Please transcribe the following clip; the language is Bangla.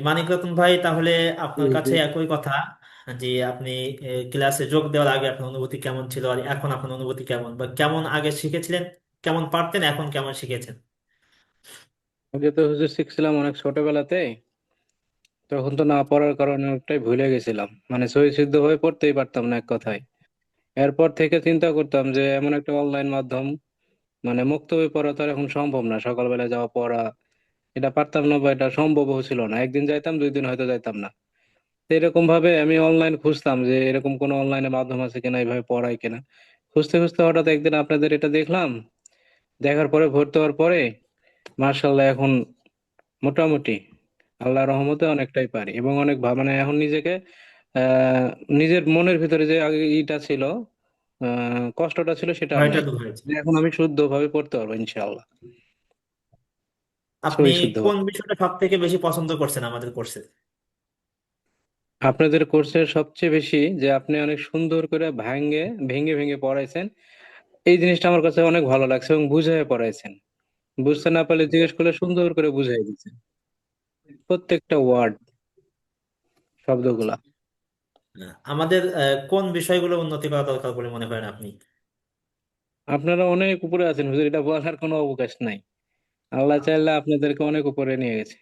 মানিক রতন ভাই, তাহলে জি, আপনার জি। কাছে একই কথা যে আপনি ক্লাসে যোগ দেওয়ার আগে আপনার অনুভূতি কেমন ছিল আর এখন আপনার অনুভূতি কেমন, বা কেমন আগে শিখেছিলেন, কেমন পারতেন, এখন কেমন শিখেছেন? আগে তো হুজুর শিখছিলাম অনেক ছোটবেলাতে। তখন তো না পড়ার কারণে অনেকটাই ভুলে গেছিলাম, মানে সহি সিদ্ধ হয়ে পড়তেই পারতাম না এক কথায়। এরপর থেকে চিন্তা করতাম যে এমন একটা অনলাইন মাধ্যম, মানে মুক্ত হয়ে পড়া তো আর এখন সম্ভব না। সকালবেলা যাওয়া পড়া এটা পারতাম না, বা এটা সম্ভবও ছিল না। একদিন যাইতাম, 2 দিন হয়তো যাইতাম না। তো এরকম ভাবে আমি অনলাইন খুঁজতাম যে এরকম কোনো অনলাইনে মাধ্যম আছে কিনা, এইভাবে পড়ায় কিনা। খুঁজতে খুঁজতে হঠাৎ একদিন আপনাদের এটা দেখলাম। দেখার পরে ভর্তি হওয়ার পরে মার্শাল্লাহ এখন মোটামুটি আল্লাহর রহমতে অনেকটাই পারি, এবং অনেক মানে এখন নিজেকে আহ নিজের মনের ভিতরে যে আগে ইটা ছিল, কষ্টটা ছিল, সেটা আর ভয়টা নাই। দূর হয়েছে। এখন আমি শুদ্ধ ভাবে পড়তে পারবো ইনশাআল্লাহ, আপনি সহি শুদ্ধ কোন ভাবে। বিষয়টা সব থেকে বেশি পছন্দ করছেন আমাদের কোর্সে? আপনাদের কোর্সের সবচেয়ে বেশি যে আপনি অনেক সুন্দর করে ভেঙে ভেঙে ভেঙে পড়াইছেন, এই জিনিসটা আমার কাছে অনেক ভালো লাগছে, এবং বুঝাই পড়াইছেন। বুঝতে না পারলে জিজ্ঞেস করলে সুন্দর করে বুঝাই দিচ্ছেন, প্রত্যেকটা ওয়ার্ড, আচ্ছা। শব্দগুলা। আমাদের কোন বিষয়গুলো উন্নতি করা দরকার বলে মনে করেন আপনি? আপনারা অনেক উপরে আছেন হুজুর, এটা বলার কোনো অবকাশ নাই। আল্লাহ চাইলে আপনাদেরকে অনেক উপরে নিয়ে গেছে।